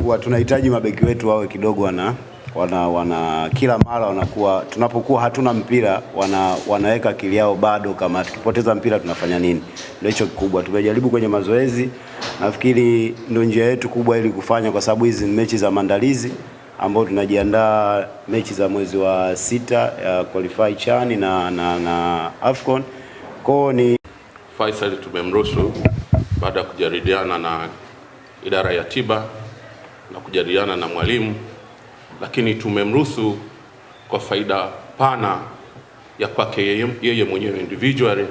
tunahitaji mabeki wetu wawe kidogo wana kila mara wanakuwa, tunapokuwa hatuna mpira wanaweka akili yao bado, kama tukipoteza mpira tunafanya nini. Ndio hicho kikubwa tumejaribu kwenye mazoezi. Nafikiri ndio njia yetu kubwa ili kufanya, kwa sababu hizi ni mechi za maandalizi ambao tunajiandaa mechi za mwezi wa 6 ya qualify CHAN na AFCON. Kwa ni Feisal tumemruhusu baada ya kujadiliana na idara ya tiba na kujadiliana na mwalimu, lakini tumemruhusu kwa faida pana ya kwake yeye mwenyewe individually,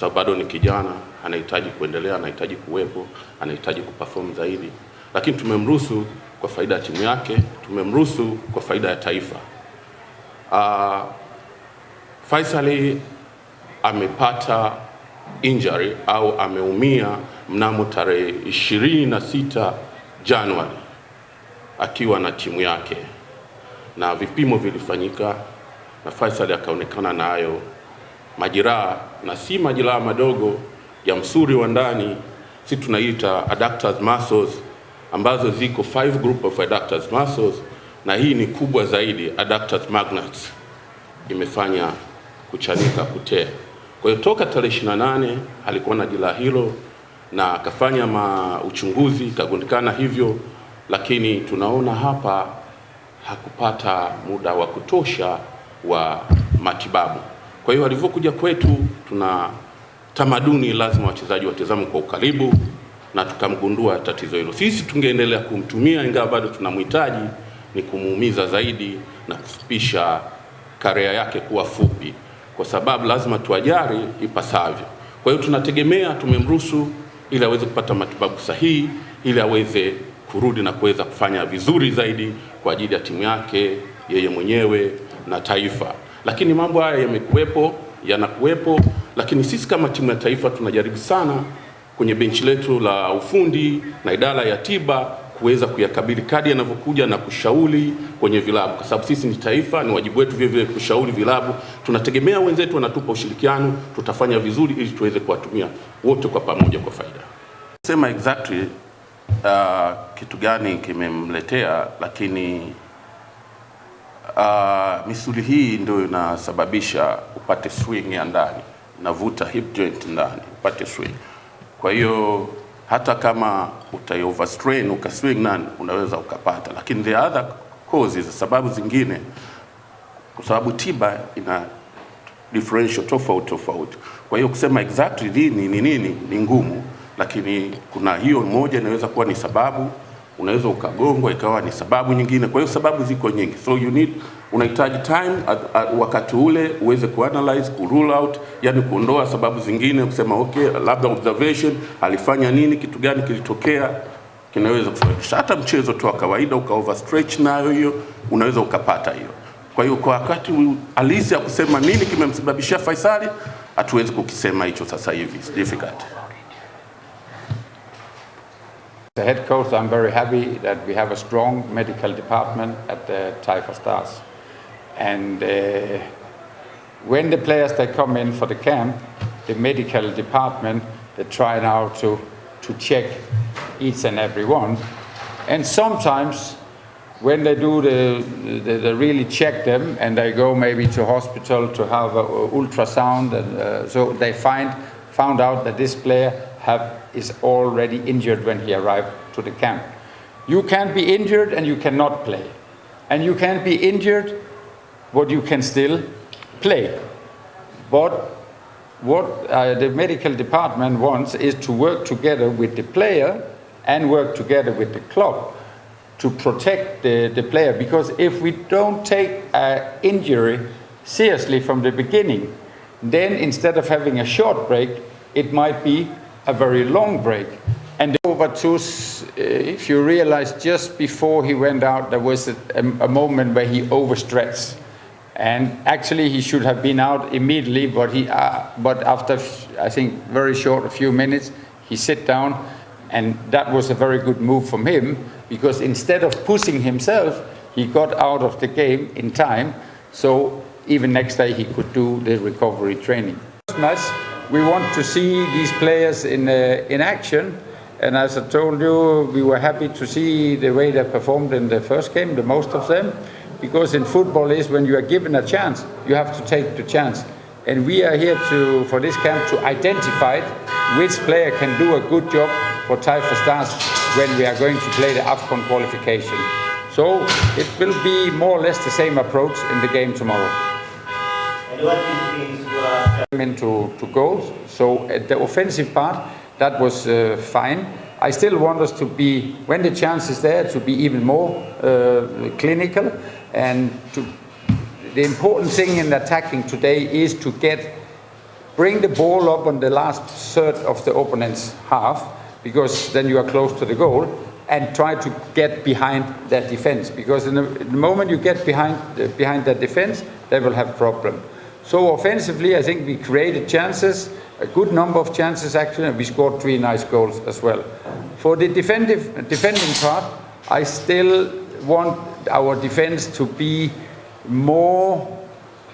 sababu bado ni kijana, anahitaji kuendelea, anahitaji kuwepo, anahitaji kuperform zaidi. Lakini tumemruhusu kwa faida ya timu yake, tumemruhusu kwa faida ya taifa. Feisal amepata injury au ameumia mnamo tarehe 26 Januari akiwa na timu yake, na vipimo vilifanyika na Feisal akaonekana nayo majeraha, na si majeraha madogo ya msuri wa ndani, si tunaita adductors muscles, ambazo ziko 5 group of adductors muscles, na hii ni kubwa zaidi, adductors magnets, imefanya kuchanika, kutea. Kwa hiyo toka tarehe 28 alikuwa na jeraha hilo na akafanya uchunguzi ikagundikana hivyo, lakini tunaona hapa hakupata muda wa kutosha wa matibabu. Kwa hiyo alivyokuja kwetu, tuna tamaduni lazima wachezaji watazame kwa ukaribu, na tukamgundua tatizo hilo. Sisi tungeendelea kumtumia, ingawa bado tunamhitaji, ni kumuumiza zaidi na kufupisha karia yake kuwa fupi, kwa sababu lazima tuajari ipasavyo. Kwa hiyo tunategemea, tumemruhusu ili aweze kupata matibabu sahihi, ili aweze kurudi na kuweza kufanya vizuri zaidi kwa ajili ya timu yake, yeye mwenyewe na taifa. Lakini mambo haya yamekuwepo, yanakuwepo, lakini sisi kama timu ya taifa tunajaribu sana kwenye benchi letu la ufundi na idara ya tiba kuweza kuyakabili kadi yanavyokuja na kushauri kwenye vilabu, kwa sababu sisi ni taifa, ni wajibu wetu vile vile kushauri vilabu. Tunategemea wenzetu wanatupa ushirikiano, tutafanya vizuri ili tuweze kuwatumia wote kwa pamoja kwa faida. Sema exactly kitu gani kimemletea, lakini misuli hii ndio inasababisha upate swing ya ndani, navuta hip joint ndani upate swing. Kwa hiyo hata kama overstrain ukaswing nani unaweza ukapata, lakini the other causes, sababu zingine, kwa sababu tiba ina differential tofauti. Kwa hiyo kusema exactly nini ni ngumu, lakini kuna hiyo moja inaweza kuwa ni sababu, unaweza ukagongwa ikawa ni sababu nyingine. Kwa hiyo sababu ziko nyingi, so unahitaji time wakati ule uweze kuanalyze, rule out, yani kuondoa sababu zingine, kusema okay, labda observation, alifanya nini, kitu gani kilitokea, kinaweza kusababisha hata mchezo tu wa kawaida overstretch, nayo hiyo unaweza ukapata hiyo. Kwa hiyo kwa wakati halisi ya kusema nini kimemsababishia Feisal, hatuwezi kukisema hicho sasa hivi, it's difficult. As a head coach, I'm very happy that we have a strong medical department at the Taifa Stars. And when the players they come in for the camp, the medical department, they try now to check each and every one. And sometimes when they do they really check them, and they go maybe to hospital to have an ultrasound, and so they found out that this player is already injured when he arrived to the camp. You can be injured and you cannot play. And you can be injured, but you can still play. But what the medical department wants is to work together with the player and work together with the club to protect the player. Because if we don't take an injury seriously from the beginning, then instead of having a short break, it might be a very long break. And over to, if you realize, just before he went out, there was a moment where he overstretched, and actually he should have been out immediately, but after I think very short, a few minutes, he sit down, and that was a very good move from him, because instead of pushing himself, he got out of the game in time, so even next day he could do the recovery training. We want to see these players in action. And as I told you, we were happy to see the way they performed in the first game, the most of them, because in football is when you are given a chance, you have to take the chance. And we are here for this camp to identify which player can do a good job for Taifa Stars when we are going to play the AFCON qualification. So it will be more or less the same approach in the game tomorrow. And what is into goals. So at the offensive part, that was fine. I still want us to be, when the chance is there, to be even more clinical. And the important thing in attacking today is to bring the ball up on the last third of the opponent's half, because then you are close to the goal, and try to get behind that defense. Because in the moment you get behind that defense, they will have problem. So offensively, I think we created chances, a good number of chances actually, and we scored 3 nice goals as well. For the defending part, I still want our defense to be more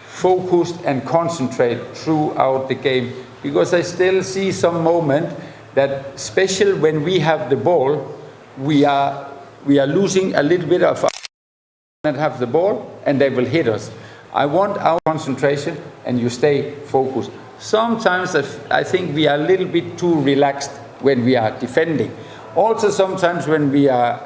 focused and concentrate throughout the game, because I still see some moment that, especially when we have the ball, we are losing a little bit of and have the ball and they will hit us. I want our concentration and you stay focused. Sometimes I think we are a little bit too relaxed when we are defending. Also sometimes when we are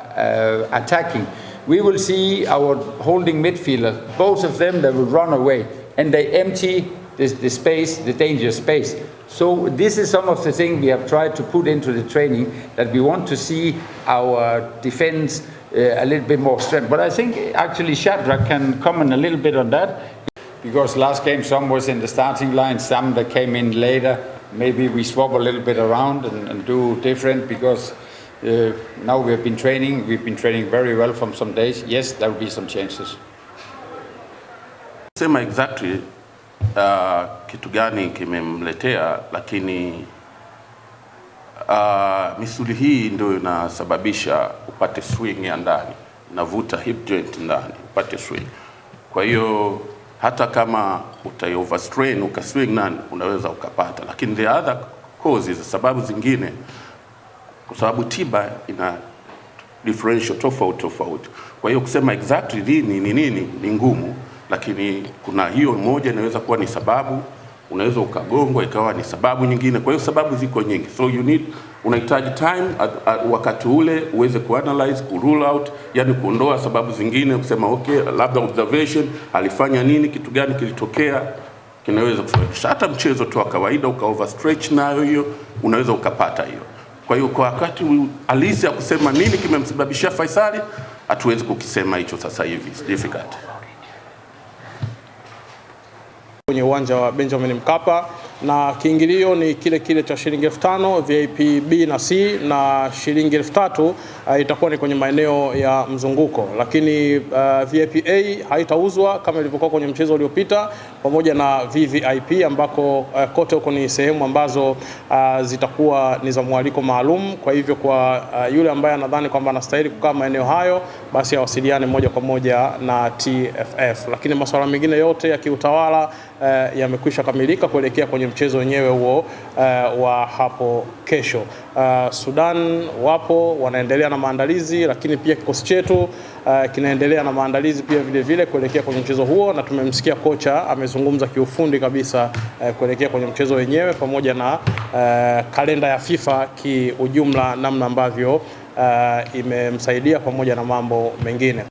attacking, we will see our holding midfielders, both of them, they will run away and they empty the space, the dangerous space. So this is some of the things we have tried to put into the training, that we want to see our defense a little bit more strength. But I think actually Shadrach can comment a little bit on that, because last game some was in the starting line, some that came in later. Maybe we swap a little bit around and do different, because now we've been training very well from some days. Yes, there will be some changes. Sema exactly kitu gani kimemletea, lakini misuli hii ndio inasababisha upate swing ya ndani, navuta hip joint ndani upate swing. Kwa hiyo hata kama utai overstrain ukaswing nani, unaweza ukapata, lakini the other causes, sababu zingine, kwa sababu tiba ina differential tofauti. Kwa hiyo kusema exactly nini ni ngumu, lakini kuna hiyo moja inaweza kuwa ni sababu, unaweza ukagongwa ikawa ni sababu nyingine. Kwa hiyo sababu ziko nyingi, so unahitaji time wakati ule uweze kuanalyze, kurule out, yani kuondoa sababu zingine, kusema okay, labda observation alifanya nini, kitu gani kilitokea, kinaweza kusababisha hata mchezo tu wa kawaida uka overstretch, nayo hiyo unaweza ukapata hiyo. Kwa hiyo kwa wakati halisi ya kusema nini kimemsababishia Faisal, hatuwezi kukisema hicho sasa hivi, it's difficult. Kwenye uwanja wa Benjamin Mkapa, na kiingilio ni kile cha shilingi 5,000 VIP B na C, na shilingi 3,000 itakuwa ni kwenye maeneo ya mzunguko, lakini VIP A haitauzwa kama ilivyokuwa kwenye mchezo uliopita, pamoja na VVIP ambako kote huko ni sehemu ambazo zitakuwa ni za mwaliko maalum. Kwa hivyo kwa yule ambaye anadhani kwamba anastahili kukaa maeneo hayo, basi awasiliane moja kwa moja na TFF. Lakini masuala mengine yote ya kiutawala yamekwisha kamilika kuelekea kwenye mchezo wenyewe huo wa hapo kesho. Sudan wapo wanaendelea na maandalizi, lakini pia kikosi chetu kinaendelea na maandalizi pia vile kuelekea kwenye mchezo huo, na tumemsikia kocha amezungumza kiufundi kabisa kuelekea kwenye mchezo wenyewe, pamoja na kalenda ya FIFA kiujumla, namna ambavyo imemsaidia pamoja na mambo mengine.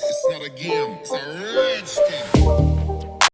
It's not a game, it's a rich thing.